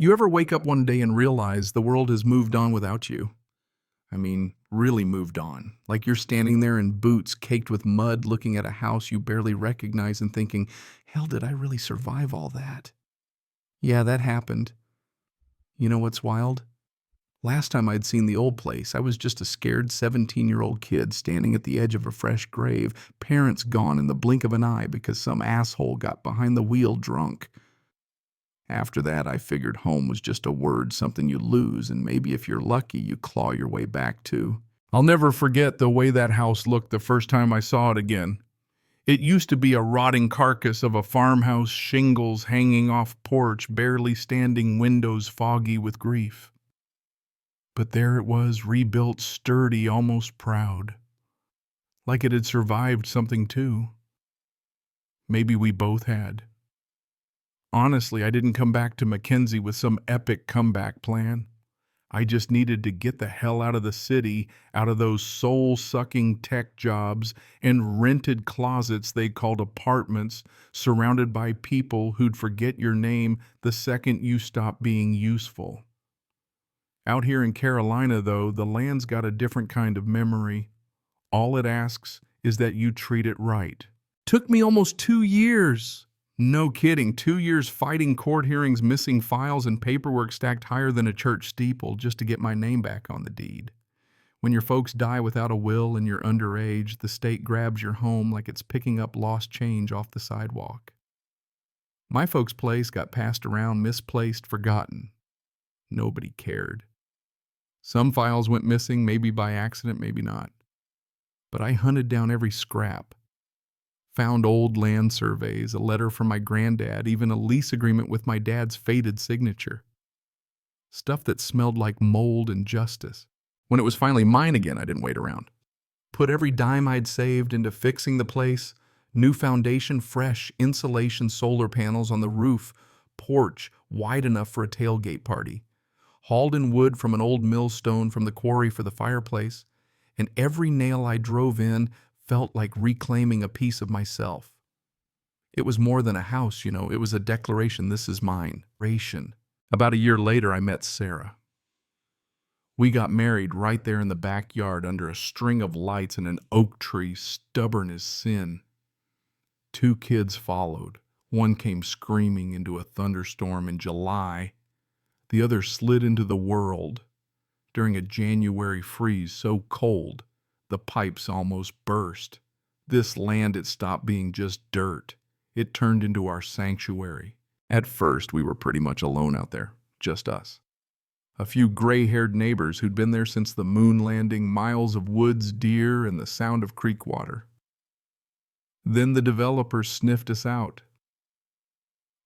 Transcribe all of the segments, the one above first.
You ever wake up one day and realize the world has moved on without you? I mean, really moved on. Like you're standing there in boots caked with mud looking at a house you barely recognize and thinking, hell, did I really survive all that? Yeah, that happened. You know what's wild? Last time I'd seen the old place, I was just a scared 17-year-old kid standing at the edge of a fresh grave, parents gone in the blink of an eye because some asshole got behind the wheel drunk. After that, I figured home was just a word, something you lose, and maybe if you're lucky, you claw your way back to. I'll never forget the way that house looked the first time I saw it again. It used to be a rotting carcass of a farmhouse, shingles hanging off porch, barely standing, windows foggy with grief. But there it was, rebuilt, sturdy, almost proud. Like it had survived something too. Maybe we both had. Honestly, I didn't come back to Mackenzie with some epic comeback plan. I just needed to get the hell out of the city, out of those soul-sucking tech jobs and rented closets they called apartments, surrounded by people who'd forget your name the second you stopped being useful. Out here in Carolina, though, the land's got a different kind of memory. All it asks is that you treat it right. Took me almost 2 years. No kidding, 2 years fighting court hearings, missing files, and paperwork stacked higher than a church steeple just to get my name back on the deed. When your folks die without a will and you're underage, the state grabs your home like it's picking up lost change off the sidewalk. My folks' place got passed around, misplaced, forgotten. Nobody cared. Some files went missing, maybe by accident, maybe not. But I hunted down every scrap. Found old land surveys, a letter from my granddad, even a lease agreement with my dad's faded signature. Stuff that smelled like mold and justice. When it was finally mine again, I didn't wait around. Put every dime I'd saved into fixing the place. New foundation, fresh insulation, solar panels on the roof, porch wide enough for a tailgate party. Hauled in wood from an old millstone from the quarry for the fireplace. And every nail I drove in felt like reclaiming a piece of myself. It was more than a house, it was a declaration, this is mine. About a year later, I met Sarah. We got married right there in the backyard under a string of lights and an oak tree, stubborn as sin. 2 kids followed. One came screaming into a thunderstorm in July. The other slid into the world during a January freeze so cold the pipes almost burst. This land, it stopped being just dirt. It turned into our sanctuary. At first, we were pretty much alone out there, just us. A few gray-haired neighbors who'd been there since the moon landing, miles of woods, deer, and the sound of creek water. Then the developers sniffed us out.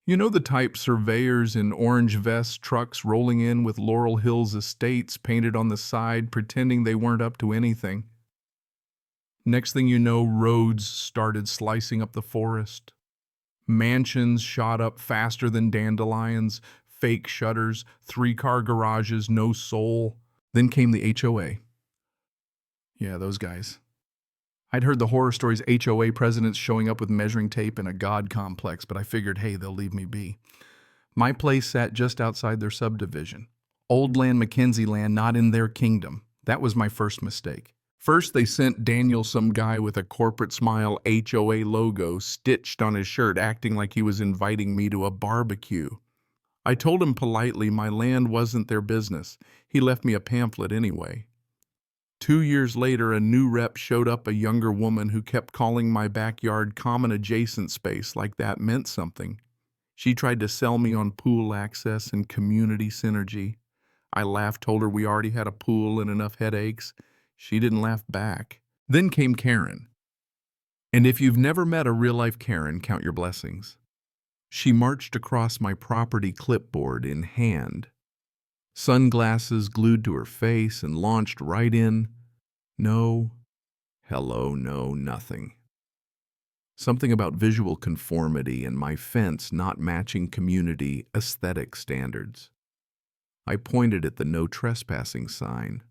You know the type, surveyors in orange vests, trucks rolling in with Laurel Hills Estates painted on the side, pretending they weren't up to anything. Next thing you know, roads started slicing up the forest. Mansions shot up faster than dandelions, fake shutters, 3-car garages, no soul. Then came the HOA. Yeah, those guys. I'd heard the horror stories, HOA presidents showing up with measuring tape and a god complex, but I figured, hey, they'll leave me be. My place sat just outside their subdivision. Old land, Mackenzie land, not in their kingdom. That was my first mistake. First, they sent Daniel some guy with a corporate smile HOA logo stitched on his shirt, acting like he was inviting me to a barbecue. I told him politely my land wasn't their business. He left me a pamphlet anyway. 2 years later, a new rep showed up, a younger woman who kept calling my backyard common adjacent space like that meant something. She tried to sell me on pool access and community synergy. I laughed, told her we already had a pool and enough headaches. She didn't laugh back. Then came Karen. And if you've never met a real-life Karen, count your blessings. She marched across my property, clipboard in hand, sunglasses glued to her face, and launched right in. No, hello, no, nothing. Something about visual conformity and my fence not matching community aesthetic standards. I pointed at the no trespassing sign.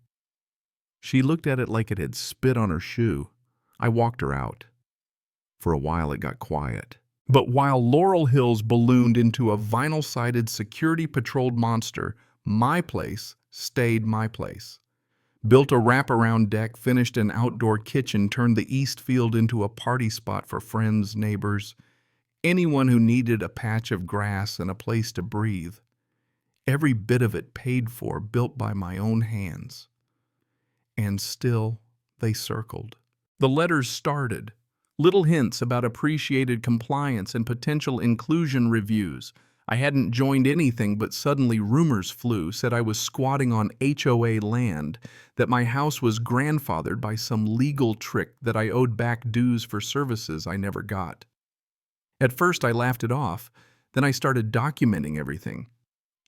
She looked at it like it had spit on her shoe. I walked her out. For a while it got quiet. But while Laurel Hills ballooned into a vinyl-sided security-patrolled monster, my place stayed my place. Built a wraparound deck, finished an outdoor kitchen, turned the East Field into a party spot for friends, neighbors, anyone who needed a patch of grass and a place to breathe. Every bit of it paid for, built by my own hands. And still, they circled. The letters started. Little hints about appreciated compliance and potential inclusion reviews. I hadn't joined anything, but suddenly rumors flew, said I was squatting on HOA land, that my house was grandfathered by some legal trick, that I owed back dues for services I never got. At first I laughed it off, then I started documenting everything.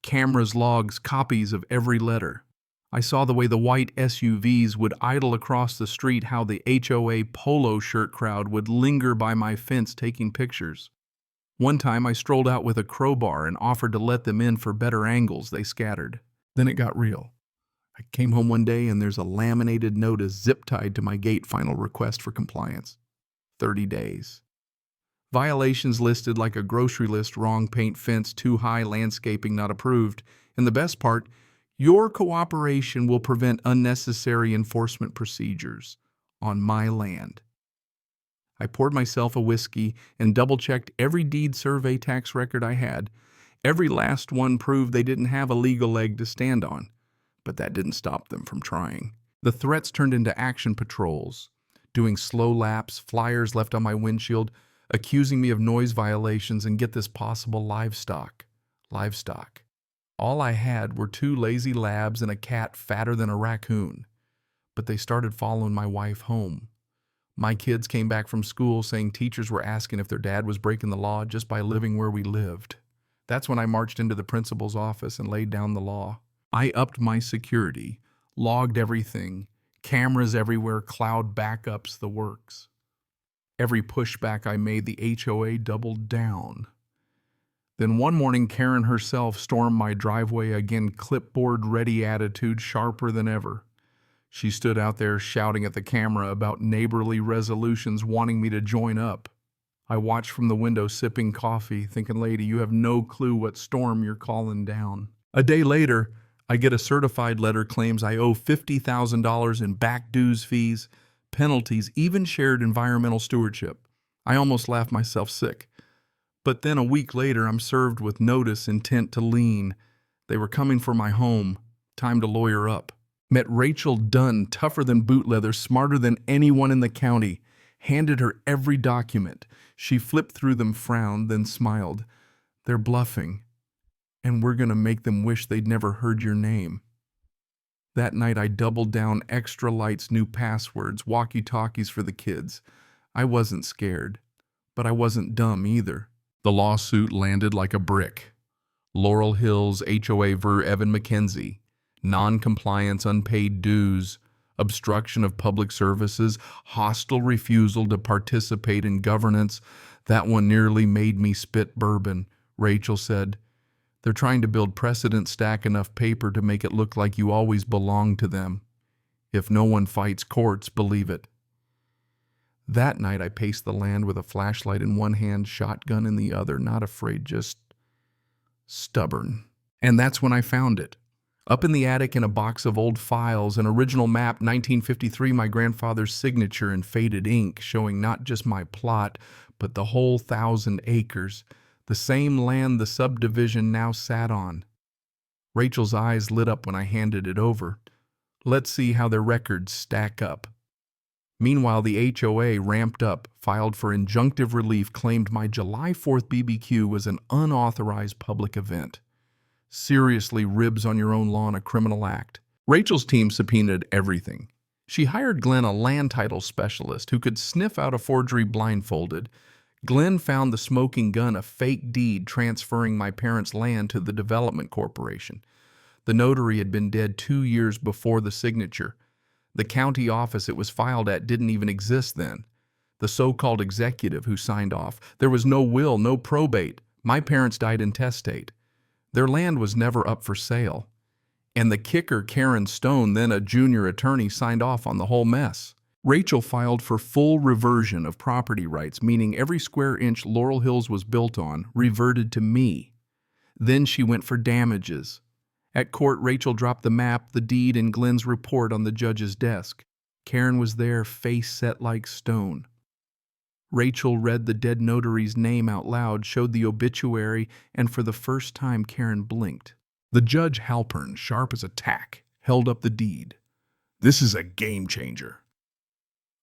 Cameras, logs, copies of every letter. I saw the way the white SUVs would idle across the street, how the HOA polo shirt crowd would linger by my fence taking pictures. One time I strolled out with a crowbar and offered to let them in for better angles. They scattered. Then it got real. I came home one day and there's a laminated notice zip-tied to my gate: final request for compliance. 30 days. Violations listed like a grocery list: wrong paint, fence too high, landscaping not approved. And the best part, your cooperation will prevent unnecessary enforcement procedures on my land. I poured myself a whiskey and double-checked every deed survey tax record I had. Every last one proved they didn't have a legal leg to stand on. But that didn't stop them from trying. The threats turned into action patrols, doing slow laps, flyers left on my windshield, accusing me of noise violations, and get this, possible livestock. All I had were 2 lazy labs and a cat fatter than a raccoon. But they started following my wife home. My kids came back from school saying teachers were asking if their dad was breaking the law just by living where we lived. That's when I marched into the principal's office and laid down the law. I upped my security, logged everything, cameras everywhere, cloud backups, the works. Every pushback I made, the HOA doubled down. Then one morning, Karen herself stormed my driveway again, clipboard-ready attitude, sharper than ever. She stood out there shouting at the camera about neighborly resolutions, wanting me to join up. I watched from the window, sipping coffee, thinking, lady, you have no clue what storm you're calling down. A day later, I get a certified letter, claims I owe $50,000 in back dues, fees, penalties, even shared environmental stewardship. I almost laughed myself sick. But then a week later, I'm served with notice, intent to lien. They were coming for my home. Time to lawyer up. Met Rachel Dunn, tougher than boot leather, smarter than anyone in the county. Handed her every document. She flipped through them, frowned, then smiled. They're bluffing, and we're going to make them wish they'd never heard your name. That night I doubled down: extra lights, new passwords, walkie-talkies for the kids. I wasn't scared, but I wasn't dumb either. The lawsuit landed like a brick. Laurel Hills HOA ver. Evan McKenzie. Non-compliance, unpaid dues, obstruction of public services, hostile refusal to participate in governance. That one nearly made me spit bourbon. Rachel said, they're trying to build precedent, stack enough paper to make it look like you always belong to them. If no one fights courts, believe it. That night I paced the land with a flashlight in one hand, shotgun in the other, not afraid, just stubborn. And that's when I found it. Up in the attic in a box of old files, an original map, 1953, my grandfather's signature in faded ink, showing not just my plot, but the whole 1,000 acres, the same land the subdivision now sat on. Rachel's eyes lit up when I handed it over. Let's see how their records stack up. Meanwhile, the HOA ramped up, filed for injunctive relief, claimed my July 4th BBQ was an unauthorized public event. Seriously, ribs on your own lawn, a criminal act. Rachel's team subpoenaed everything. She hired Glenn, a land title specialist, who could sniff out a forgery blindfolded. Glenn found the smoking gun, a fake deed transferring my parents' land to the Development Corporation. The notary had been dead 2 years before the signature. The county office it was filed at didn't even exist then. The so-called executive who signed off. There was no will, no probate. My parents died intestate. Their land was never up for sale. And the kicker, Karen Stone, then a junior attorney, signed off on the whole mess. Rachel filed for full reversion of property rights, meaning every square inch Laurel Hills was built on reverted to me. Then she went for damages. At court, Rachel dropped the map, the deed, and Glenn's report on the judge's desk. Karen was there, face set like stone. Rachel read the dead notary's name out loud, showed the obituary, and for the first time Karen blinked. The judge, Halpern, sharp as a tack, held up the deed. "This is a game changer."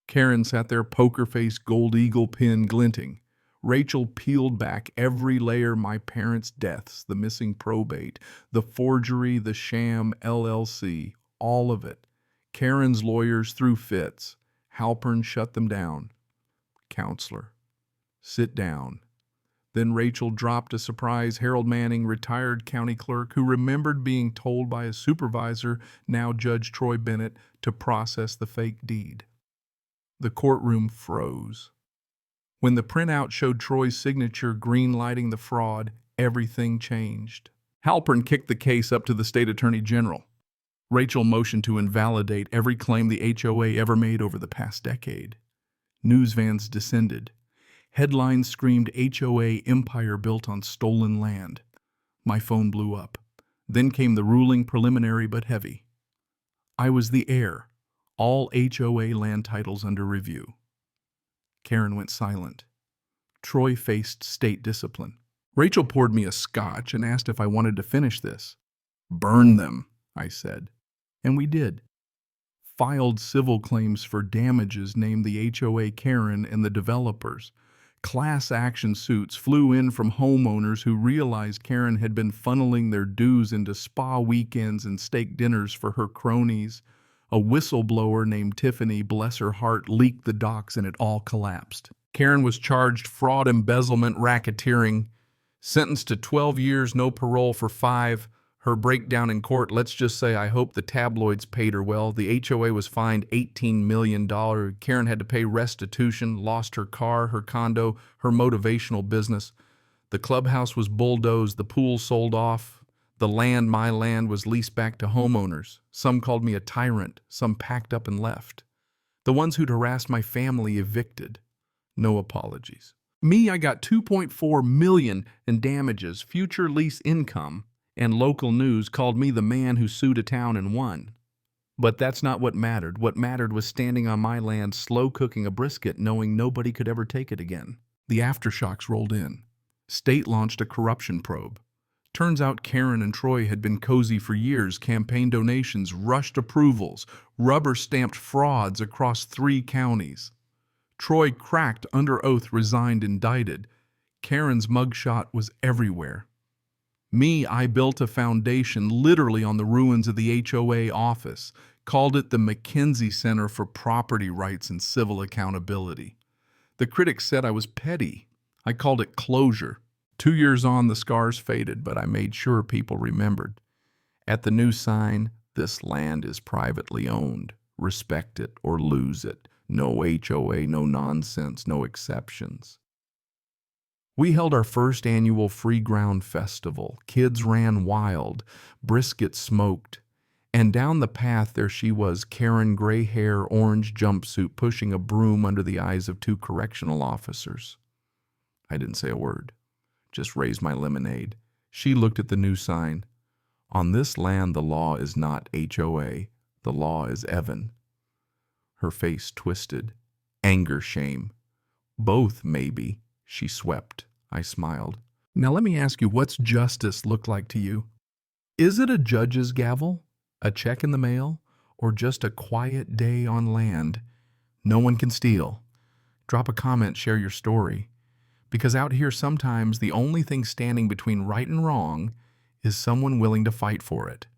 Karen sat there, poker face, gold eagle pin glinting. Rachel peeled back every layer: my parents' deaths, the missing probate, the forgery, the sham LLC, all of it. Karen's lawyers threw fits. Halpern shut them down. "Counselor, sit down." Then Rachel dropped a surprise. Harold Manning, retired county clerk, who remembered being told by a supervisor, now Judge Troy Bennett, to process the fake deed. The courtroom froze. When the printout showed Troy's signature green-lighting the fraud, everything changed. Halpern kicked the case up to the state attorney general. Rachel motioned to invalidate every claim the HOA ever made over the past decade. News vans descended. Headlines screamed HOA empire built on stolen land. My phone blew up. Then came the ruling, preliminary but heavy. I was the heir. All HOA land titles under review. Karen went silent. Troy faced state discipline. Rachel poured me a scotch and asked if I wanted to finish this. "Burn them," I said. And we did. Filed civil claims for damages named the HOA Karen and the developers. Class action suits flew in from homeowners who realized Karen had been funneling their dues into spa weekends and steak dinners for her cronies. A whistleblower named Tiffany, bless her heart, leaked the docs and it all collapsed. Karen was charged fraud, embezzlement, racketeering, sentenced to 12 years, no parole for 5. Her breakdown in court, let's just say I hope the tabloids paid her well. The HOA was fined $18 million. Karen had to pay restitution, lost her car, her condo, her motivational business. The clubhouse was bulldozed, the pool sold off. The land, my land, was leased back to homeowners. Some called me a tyrant, some packed up and left. The ones who'd harassed my family evicted. No apologies. Me, I got $2.4 million in damages, future lease income, and local news called me the man who sued a town and won. But that's not what mattered. What mattered was standing on my land, slow cooking a brisket, knowing nobody could ever take it again. The aftershocks rolled in. State launched a corruption probe. Turns out Karen and Troy had been cozy for years. Campaign donations, rushed approvals, rubber-stamped frauds across 3 counties. Troy cracked under oath, resigned, indicted. Karen's mugshot was everywhere. Me, I built a foundation literally on the ruins of the HOA office, called it the McKinsey Center for Property Rights and Civil Accountability. The critics said I was petty. I called it closure. 2 years on, the scars faded, but I made sure people remembered. At the new sign, "This land is privately owned. Respect it or lose it. No HOA, no nonsense, no exceptions." We held our first annual Free Ground Festival. Kids ran wild, brisket smoked, and down the path there she was, Karen, gray hair, orange jumpsuit, pushing a broom under the eyes of 2 correctional officers. I didn't say a word, just raised my lemonade. She looked at the new sign. "On this land, the law is not HOA. The law is Evan." Her face twisted. Anger, shame. Both, maybe. She swept. I smiled. "Now let me ask you, what's justice look like to you? Is it a judge's gavel, a check in the mail, or just a quiet day on land no one can steal?" Drop a comment, share your story. Because out here sometimes the only thing standing between right and wrong is someone willing to fight for it.